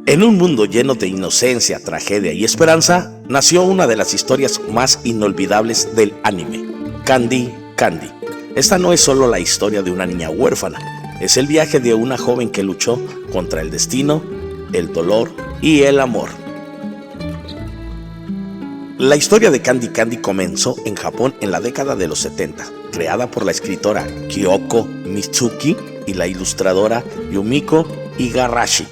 En un mundo lleno de inocencia, tragedia y esperanza, nació una de las historias más inolvidables del anime, Candy Candy. Esta no es solo la historia de una niña huérfana, es el viaje de una joven que luchó contra el destino, el dolor y el amor. La historia de Candy Candy comenzó en Japón en la década de los 70, creada por la escritora Kyoko Mitsuki y la ilustradora Yumiko Igarashi.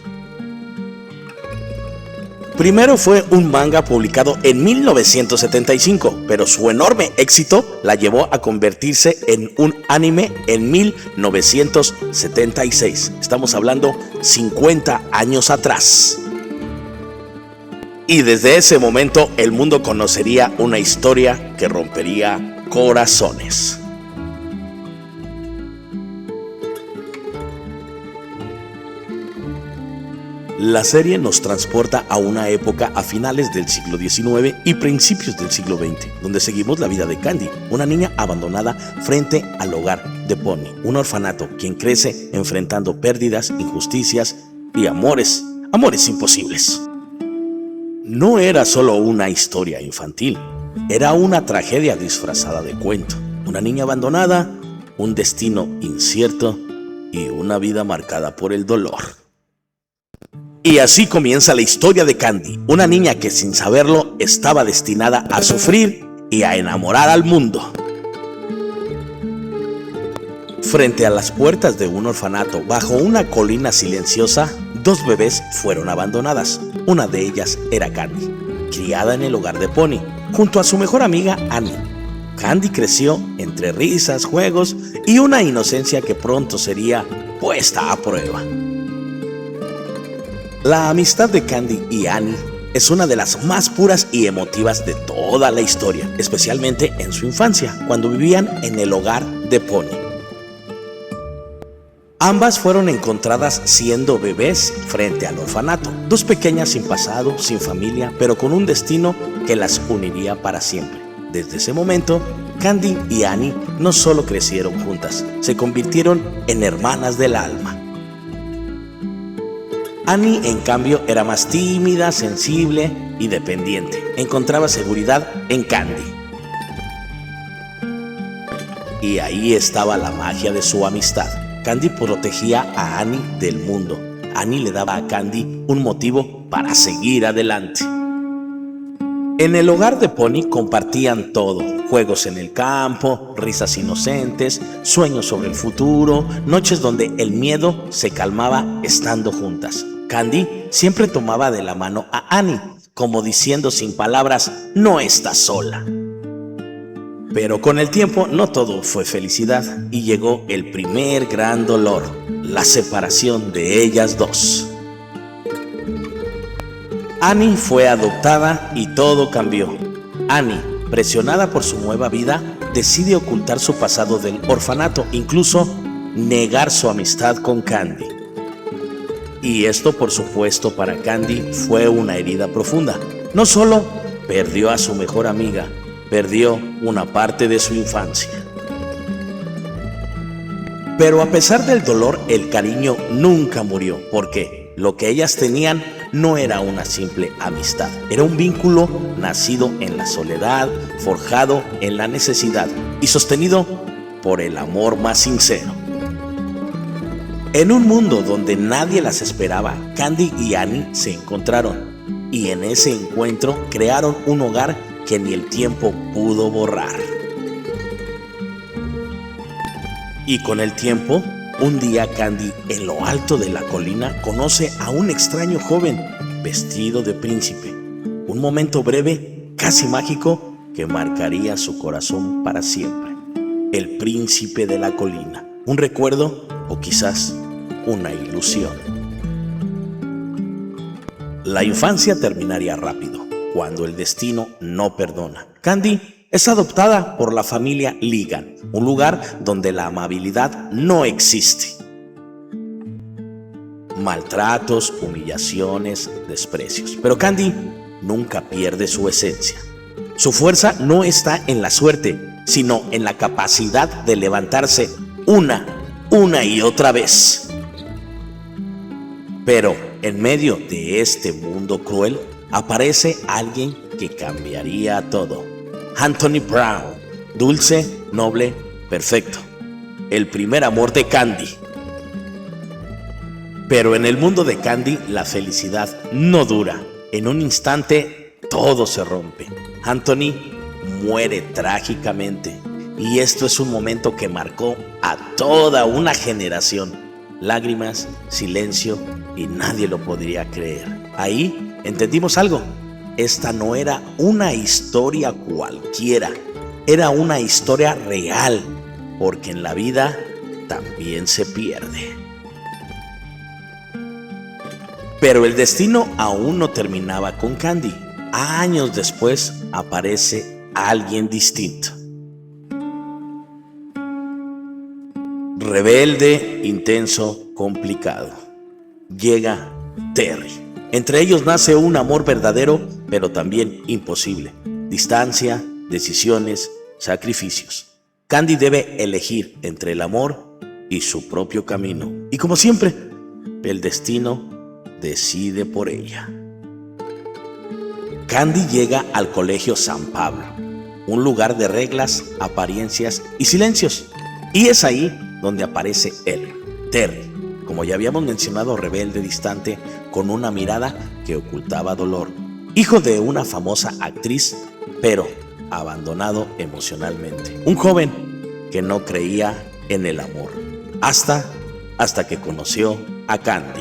Primero fue un manga publicado en 1975, pero su enorme éxito la llevó a convertirse en un anime en 1976. Estamos hablando 50 años atrás. Y desde ese momento el mundo conocería una historia que rompería corazones. La serie nos transporta a una época a finales del siglo XIX y principios del siglo XX, donde seguimos la vida de Candy, una niña abandonada frente al hogar de Pony, un orfanato quien crece enfrentando pérdidas, injusticias y amores imposibles. No era solo una historia infantil, era una tragedia disfrazada de cuento, una niña abandonada, un destino incierto y una vida marcada por el dolor. Y así comienza la historia de Candy, una niña que sin saberlo estaba destinada a sufrir y a enamorar al mundo. Frente a las puertas de un orfanato, bajo una colina silenciosa, dos bebés fueron abandonadas. Una de ellas era Candy, criada en el hogar de Pony, junto a su mejor amiga Annie. Candy creció entre risas, juegos y una inocencia que pronto sería puesta a prueba. La amistad de Candy y Annie es una de las más puras y emotivas de toda la historia, especialmente en su infancia, cuando vivían en el hogar de Pony. Ambas fueron encontradas siendo bebés frente al orfanato, dos pequeñas sin pasado, sin familia, pero con un destino que las uniría para siempre. Desde ese momento, Candy y Annie no solo crecieron juntas, se convirtieron en hermanas del alma. Annie, en cambio, era más tímida, sensible y dependiente. Encontraba seguridad en Candy. Y ahí estaba la magia de su amistad. Candy protegía a Annie del mundo. Annie le daba a Candy un motivo para seguir adelante. En el hogar de Pony compartían todo: juegos en el campo, risas inocentes, sueños sobre el futuro, noches donde el miedo se calmaba estando juntas. Candy siempre tomaba de la mano a Annie, como diciendo sin palabras: no estás sola. Pero con el tiempo no todo fue felicidad y llegó el primer gran dolor, la separación de ellas dos. Annie fue adoptada y todo cambió. Annie, presionada por su nueva vida, decide ocultar su pasado del orfanato, incluso negar su amistad con Candy. Y esto, por supuesto, para Candy fue una herida profunda. No solo perdió a su mejor amiga, perdió una parte de su infancia. Pero a pesar del dolor, el cariño nunca murió, porque lo que ellas tenían no era una simple amistad, era un vínculo nacido en la soledad, forjado en la necesidad y sostenido por el amor más sincero. En un mundo donde nadie las esperaba, Candy y Annie se encontraron y en ese encuentro crearon un hogar que ni el tiempo pudo borrar. Y con el tiempo, un día Candy, en lo alto de la colina, conoce a un extraño joven vestido de príncipe. Un momento breve, casi mágico, que marcaría su corazón para siempre. El príncipe de la colina. Un recuerdo o quizás una ilusión. La infancia terminaría rápido, cuando el destino no perdona. Candy es adoptada por la familia Ligan, un lugar donde la amabilidad no existe. Maltratos, humillaciones, desprecios. Pero Candy nunca pierde su esencia. Su fuerza no está en la suerte, sino en la capacidad de levantarse una y otra vez. Pero En medio de este mundo cruel, aparece alguien que cambiaría todo. Anthony Brown, dulce, noble, perfecto. El primer amor de Candy. Pero en el mundo de Candy, la felicidad no dura. En un instante, todo se rompe. Anthony muere trágicamente. Y esto es un momento que marcó a toda una generación. Lágrimas, silencio y nadie lo podría creer. Ahí entendimos algo. Esta no era una historia cualquiera. Era una historia real. Porque en la vida también se pierde. Pero el destino aún no terminaba con Candy. Años después aparece alguien distinto. Rebelde, intenso, complicado. Llega Terry. Entre ellos nace un amor verdadero, pero también imposible. Distancia, decisiones, sacrificios. Candy debe elegir entre el amor y su propio camino. Y como siempre, el destino decide por ella. Candy llega al Colegio San Pablo, un lugar de reglas, apariencias y silencios. Y es ahí donde aparece él, Terry, como ya habíamos mencionado, rebelde, distante, con una mirada que ocultaba dolor. Hijo de una famosa actriz, pero abandonado emocionalmente. Un joven que no creía en el amor, hasta que conoció a Candy.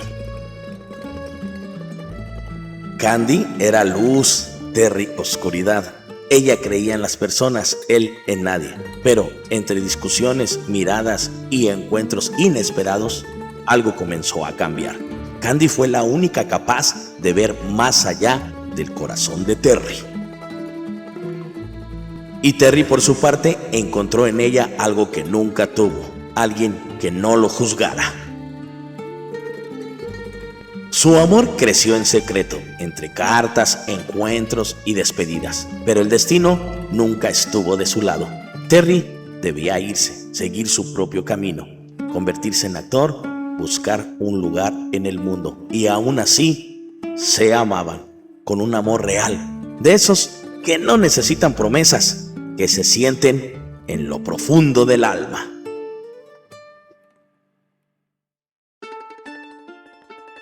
Candy era luz, Terry oscuridad. Ella creía en las personas, él en nadie. Pero entre discusiones, miradas y encuentros inesperados, algo comenzó a cambiar. Candy fue la única capaz de ver más allá del corazón de Terry. Y Terry, por su parte, encontró en ella algo que nunca tuvo, alguien que no lo juzgara. Su amor creció en secreto, entre cartas, encuentros y despedidas, pero el destino nunca estuvo de su lado. Terry debía irse, seguir su propio camino, convertirse en actor, buscar un lugar en el mundo, y aún así se amaban, con un amor real, de esos que no necesitan promesas, que se sienten en lo profundo del alma.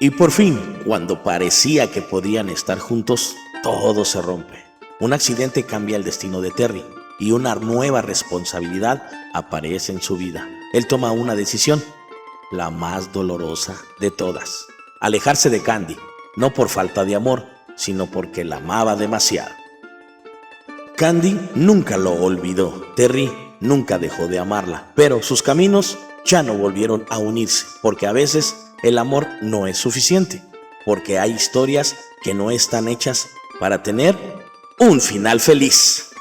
Y por fin, cuando parecía que podían estar juntos, todo se rompe. Un accidente cambia el destino de Terry y una nueva responsabilidad aparece en su vida. Él toma una decisión, la más dolorosa de todas: alejarse de Candy, no por falta de amor, sino porque la amaba demasiado. Candy nunca lo olvidó, Terry nunca dejó de amarla, pero sus caminos ya no volvieron a unirse, porque a veces el amor no es suficiente, porque hay historias que no están hechas para tener un final feliz.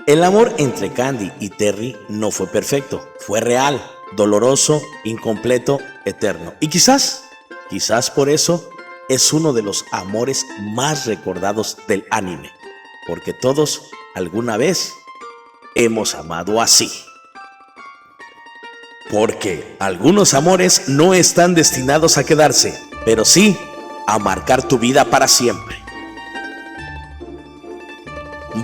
El amor entre Candy y Terry no fue perfecto, fue real, doloroso, incompleto, eterno. Y quizás por eso es uno de los amores más recordados del anime, porque todos alguna vez hemos amado así. Porque algunos amores no están destinados a quedarse, pero sí a marcar tu vida para siempre.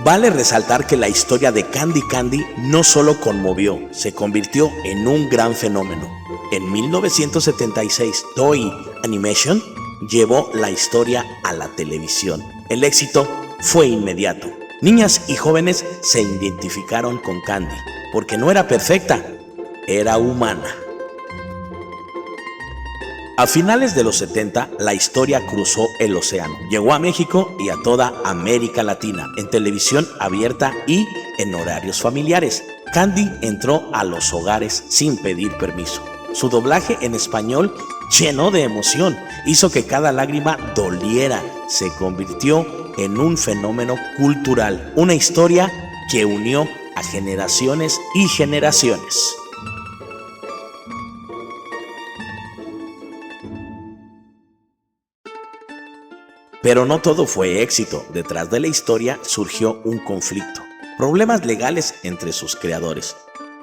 Vale resaltar que la historia de Candy Candy no solo conmovió, se convirtió en un gran fenómeno. En 1976, Toei Animation llevó la historia a la televisión. El éxito fue inmediato. Niñas y jóvenes se identificaron con Candy, porque no era perfecta, era humana. A finales de los 70, la historia cruzó el océano. Llegó a México y a toda América Latina, en televisión abierta y en horarios familiares. Candy entró a los hogares sin pedir permiso. Su doblaje en español, lleno de emoción, hizo que cada lágrima doliera. Se convirtió en un fenómeno cultural, una historia que unió a generaciones y generaciones. Pero no todo fue éxito. Detrás de la historia surgió un conflicto, problemas legales entre sus creadores,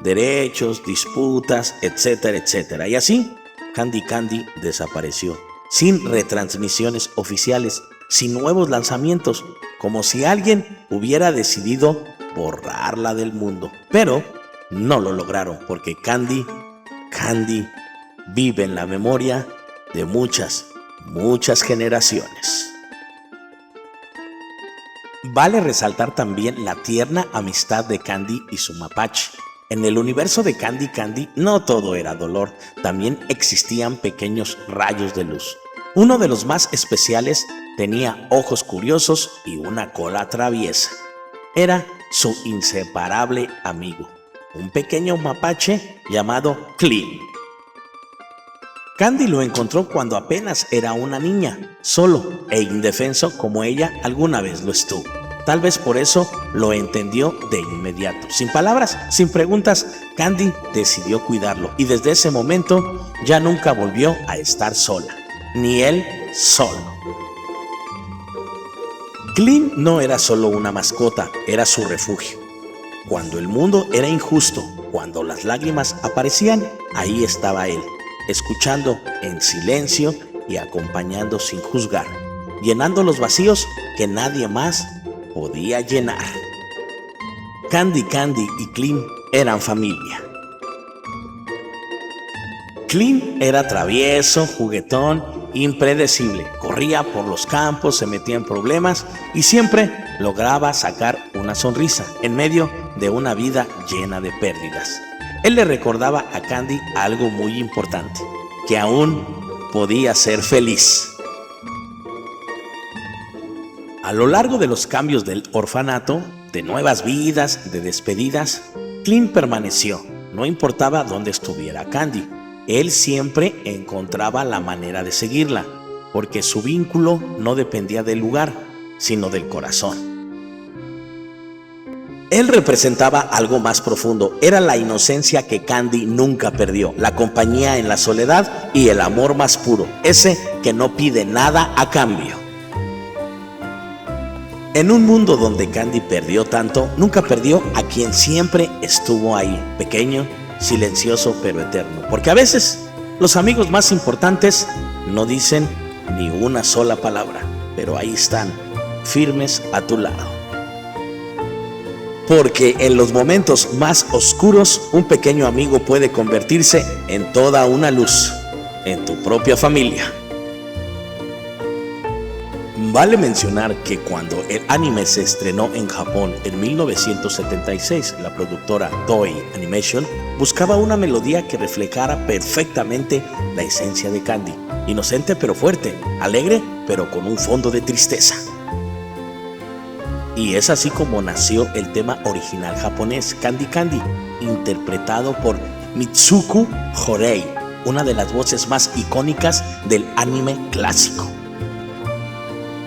derechos, disputas, etcétera, etcétera. Y así Candy Candy desapareció, sin retransmisiones oficiales, sin nuevos lanzamientos, como si alguien hubiera decidido borrarla del mundo. Pero no lo lograron, porque Candy vive en la memoria de muchas generaciones. Vale resaltar también la tierna amistad de Candy y su mapache. En el universo de Candy Candy no todo era dolor, también existían pequeños rayos de luz. Uno de los más especiales tenía ojos curiosos y una cola traviesa. Era su inseparable amigo, un pequeño mapache llamado Clean. Candy lo encontró cuando apenas era una niña, solo e indefenso como ella alguna vez lo estuvo. Tal vez por eso lo entendió de inmediato. Sin palabras, sin preguntas, Candy decidió cuidarlo y desde ese momento ya nunca volvió a estar sola, ni él solo. Clean no era solo una mascota, era su refugio. Cuando el mundo era injusto, cuando las lágrimas aparecían, ahí estaba él, escuchando en silencio y acompañando sin juzgar, llenando los vacíos que nadie más podía llenar. Candy Candy y Clean eran familia. Clean era travieso, juguetón, impredecible. Corría por los campos, se metía en problemas y siempre lograba sacar una sonrisa en medio de una vida llena de pérdidas. Él le recordaba a Candy algo muy importante, que aún podía ser feliz. A lo largo de los cambios del orfanato, de nuevas vidas, de despedidas, Clean permaneció. No importaba dónde estuviera Candy, él siempre encontraba la manera de seguirla, porque su vínculo no dependía del lugar, sino del corazón. Él representaba algo más profundo, era la inocencia que Candy nunca perdió, la compañía en la soledad y el amor más puro, ese que no pide nada a cambio. En un mundo donde Candy perdió tanto, nunca perdió a quien siempre estuvo ahí, pequeño, silencioso pero eterno. Porque a veces los amigos más importantes no dicen ni una sola palabra, pero ahí están, firmes a tu lado. Porque en los momentos más oscuros, un pequeño amigo puede convertirse en toda una luz, en tu propia familia. Vale mencionar que cuando el anime se estrenó en Japón en 1976, la productora Toei Animation buscaba una melodía que reflejara perfectamente la esencia de Candy, inocente pero fuerte, alegre pero con un fondo de tristeza. Y es así como nació el tema original japonés, Candy Candy, interpretado por Mitsuko Horei, una de las voces más icónicas del anime clásico.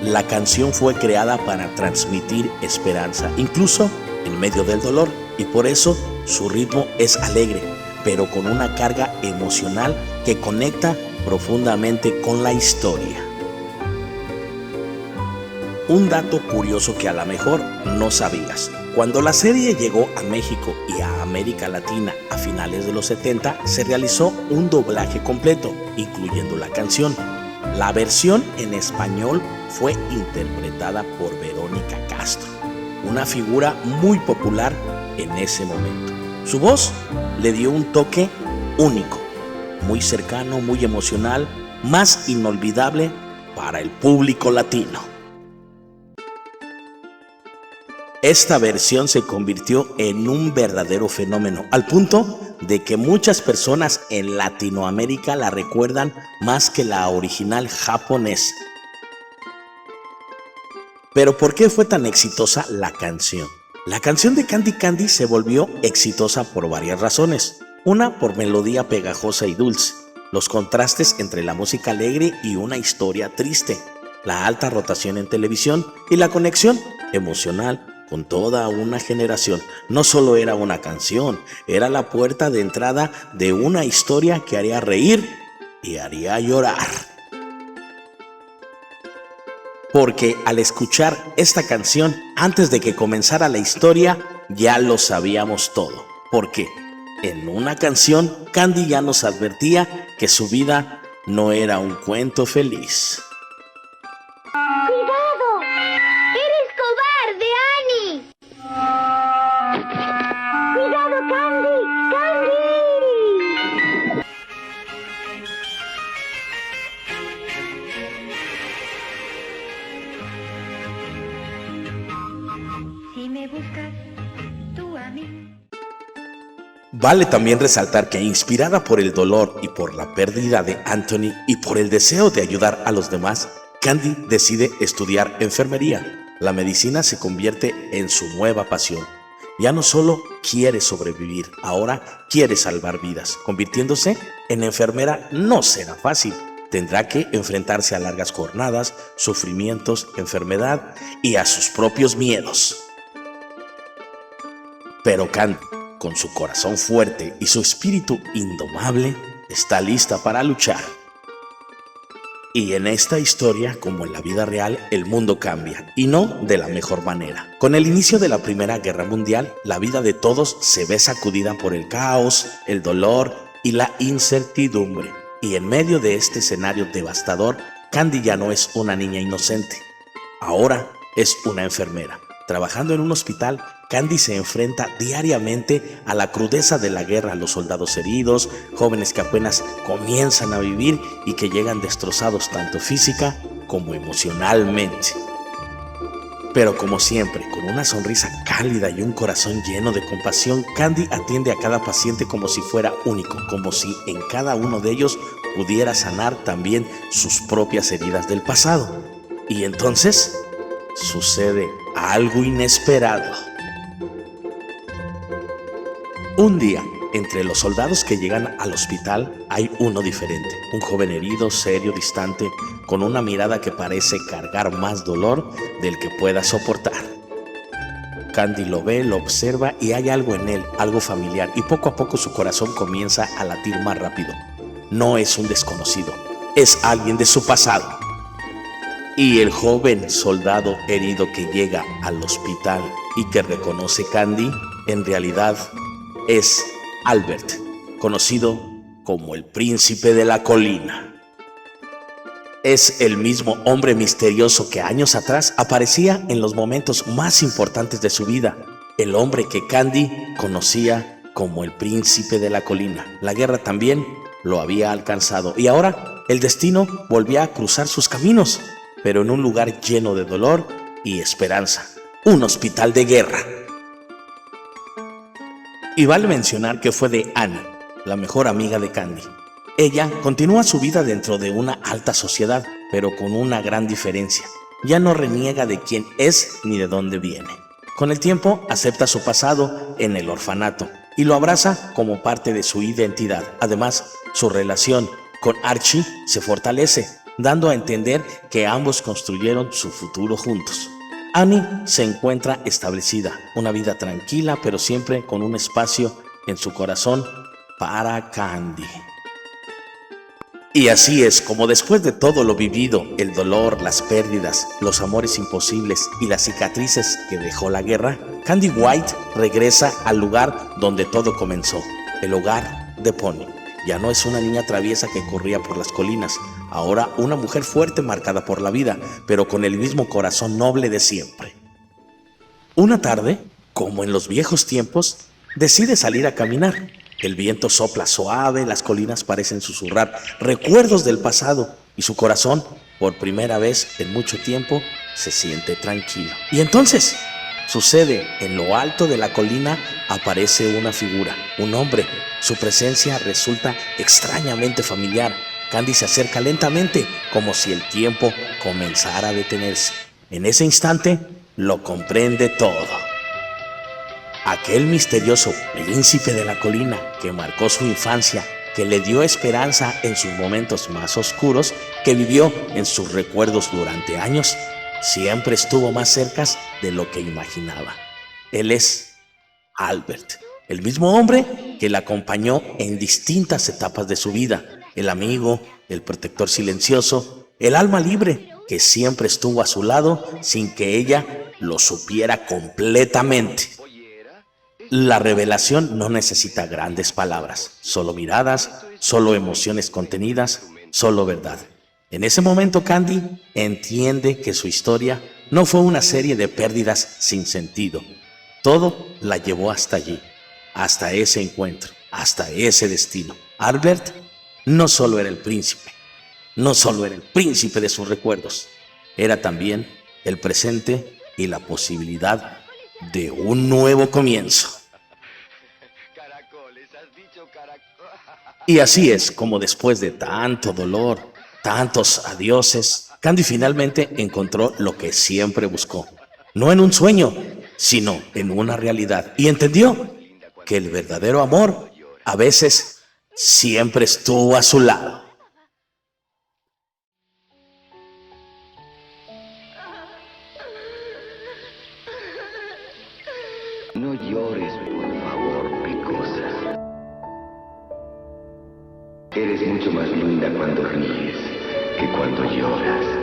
La canción fue creada para transmitir esperanza, incluso en medio del dolor, y por eso su ritmo es alegre, pero con una carga emocional que conecta profundamente con la historia. Un dato curioso que a lo mejor no sabías: cuando la serie llegó a México y a América Latina a finales de los 70, se realizó un doblaje completo, incluyendo la canción. La versión en español fue interpretada por Verónica Castro, una figura muy popular en ese momento. Su voz le dio un toque único, muy cercano, muy emocional, más inolvidable para el público latino. Esta versión se convirtió en un verdadero fenómeno, al punto de que muchas personas en Latinoamérica la recuerdan más que la original japonesa. Pero ¿por qué fue tan exitosa la canción? La canción de Candy Candy se volvió exitosa por varias razones. Una, por melodía pegajosa y dulce, los contrastes entre la música alegre y una historia triste, la alta rotación en televisión y la conexión emocional con toda una generación. No solo era una canción, era la puerta de entrada de una historia que haría reír y haría llorar. Porque al escuchar esta canción, antes de que comenzara la historia, ya lo sabíamos todo. ¿Por qué? En una canción, Candy ya nos advertía que su vida no era un cuento feliz. ¡Cuidado! ¡Eres cobarde, Annie! ¡Cuidado, Candy! ¡Candy! Si me buscas, tú a mí. Vale también resaltar que, inspirada por el dolor y por la pérdida de Anthony y por el deseo de ayudar a los demás, Candy decide estudiar enfermería. La medicina se convierte en su nueva pasión. Ya no solo quiere sobrevivir, ahora quiere salvar vidas. Convirtiéndose en enfermera no será fácil. Tendrá que enfrentarse a largas jornadas, sufrimientos, enfermedad y a sus propios miedos. Pero Candy, con su corazón fuerte y su espíritu indomable, está lista para luchar. Y en esta historia, como en la vida real, el mundo cambia, y no de la mejor manera. Con el inicio de la Primera Guerra Mundial, la vida de todos se ve sacudida por el caos, el dolor y la incertidumbre. Y en medio de este escenario devastador, Candy ya no es una niña inocente. Ahora es una enfermera. Trabajando en un hospital, Candy se enfrenta diariamente a la crudeza de la guerra, a los soldados heridos, jóvenes que apenas comienzan a vivir y que llegan destrozados tanto física como emocionalmente. Pero como siempre, con una sonrisa cálida y un corazón lleno de compasión, Candy atiende a cada paciente como si fuera único, como si en cada uno de ellos pudiera sanar también sus propias heridas del pasado. Y entonces sucede algo inesperado. Un día, entre los soldados que llegan al hospital, hay uno diferente. Un joven herido, serio, distante, con una mirada que parece cargar más dolor del que pueda soportar. Candy lo ve, lo observa y hay algo en él, algo familiar, y poco a poco su corazón comienza a latir más rápido. No es un desconocido, es alguien de su pasado. Y el joven soldado herido que llega al hospital y que reconoce Candy, en realidad es Albert, conocido como el Príncipe de la Colina. Es el mismo hombre misterioso que años atrás aparecía en los momentos más importantes de su vida, el hombre que Candy conocía como el Príncipe de la Colina. La guerra también lo había alcanzado y ahora el destino volvía a cruzar sus caminos, pero en un lugar lleno de dolor y esperanza, un hospital de guerra. Y vale mencionar que fue de Annie, la mejor amiga de Candy. Ella continúa su vida dentro de una alta sociedad, pero con una gran diferencia. Ya no reniega de quién es ni de dónde viene. Con el tiempo acepta su pasado en el orfanato y lo abraza como parte de su identidad. Además, su relación con Archie se fortalece, dando a entender que ambos construyeron su futuro juntos. Annie se encuentra establecida, una vida tranquila, pero siempre con un espacio en su corazón para Candy. Y así es como, después de todo lo vivido, el dolor, las pérdidas, los amores imposibles y las cicatrices que dejó la guerra, Candy White regresa al lugar donde todo comenzó, el hogar de Pony. Ya no es una niña traviesa que corría por las colinas, ahora una mujer fuerte marcada por la vida, pero con el mismo corazón noble de siempre. Una tarde, como en los viejos tiempos, decide salir a caminar. El viento sopla suave, las colinas parecen susurrar recuerdos del pasado y su corazón, por primera vez en mucho tiempo, se siente tranquilo. Y entonces, sucede, en lo alto de la colina aparece una figura, un hombre. Su presencia resulta extrañamente familiar. Candy se acerca lentamente, como si el tiempo comenzara a detenerse. En ese instante, lo comprende todo. Aquel misterioso príncipe de la colina que marcó su infancia, que le dio esperanza en sus momentos más oscuros, que vivió en sus recuerdos durante años, siempre estuvo más cerca de lo que imaginaba. Él es Albert, el mismo hombre que la acompañó en distintas etapas de su vida, el amigo, el protector silencioso, el alma libre que siempre estuvo a su lado sin que ella lo supiera completamente. La revelación no necesita grandes palabras, solo miradas, solo emociones contenidas, solo verdad. En ese momento Candy entiende que su historia no fue una serie de pérdidas sin sentido. Todo la llevó hasta allí, hasta ese encuentro, hasta ese destino. Albert no solo era el príncipe, no solo era el príncipe de sus recuerdos, era también el presente y la posibilidad de un nuevo comienzo. Y así es como después de tanto dolor, tantos adioses, Candy finalmente encontró lo que siempre buscó. No en un sueño, sino en una realidad. Y entendió que el verdadero amor a veces siempre estuvo a su lado. No llores, por favor, Pecosa. Eres mucho más linda cuando ríes que cuando lloras.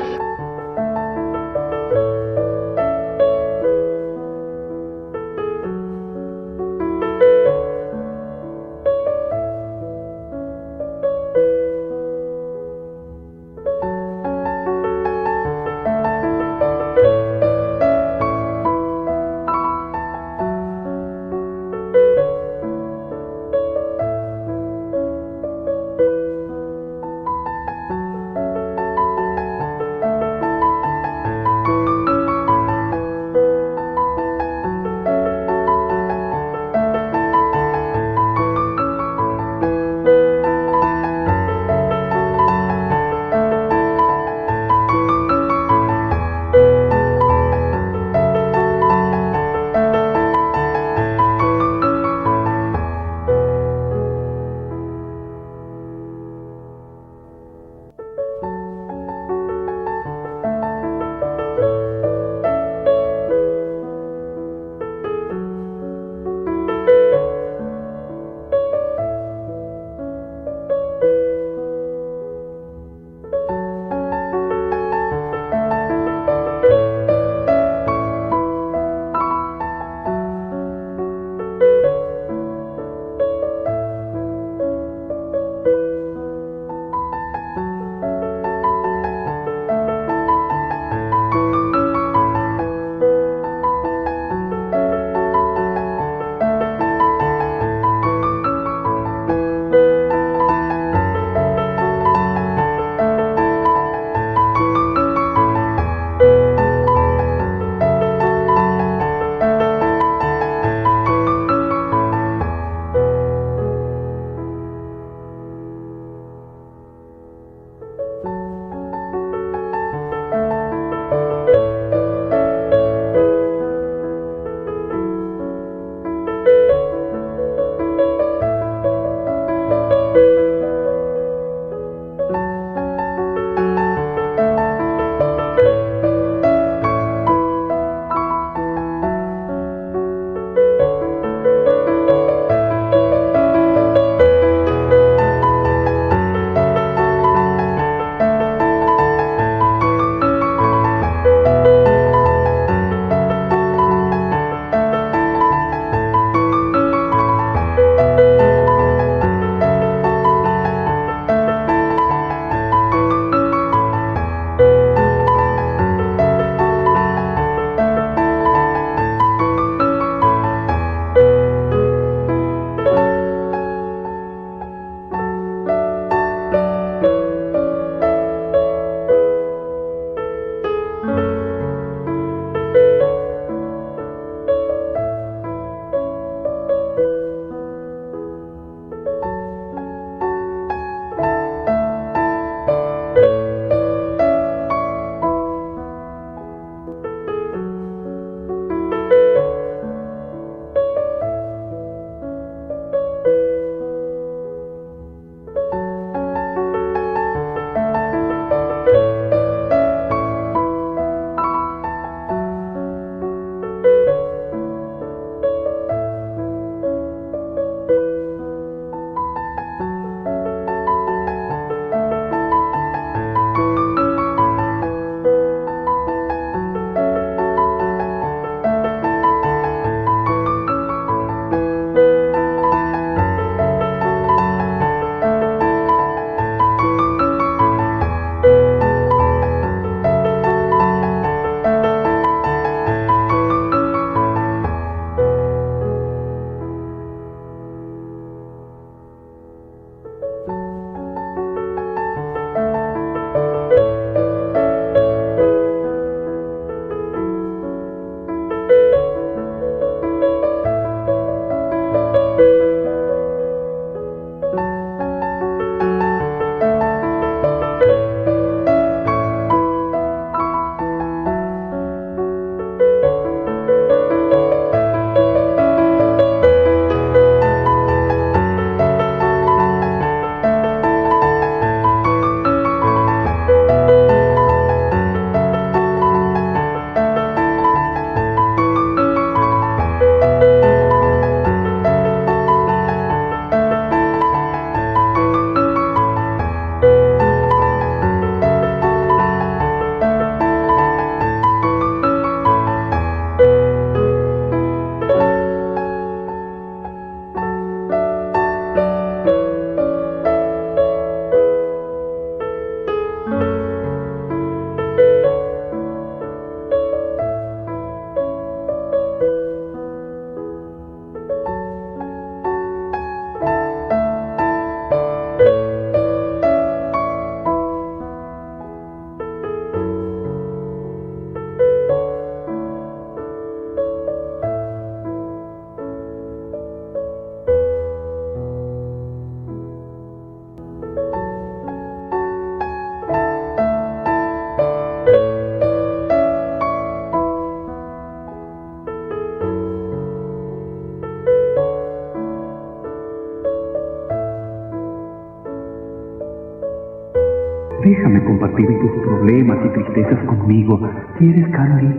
Déjame compartir tus problemas y tristezas conmigo. ¿Quieres, Candy?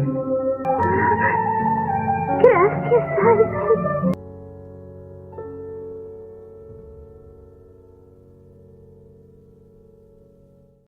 Gracias, Alfred.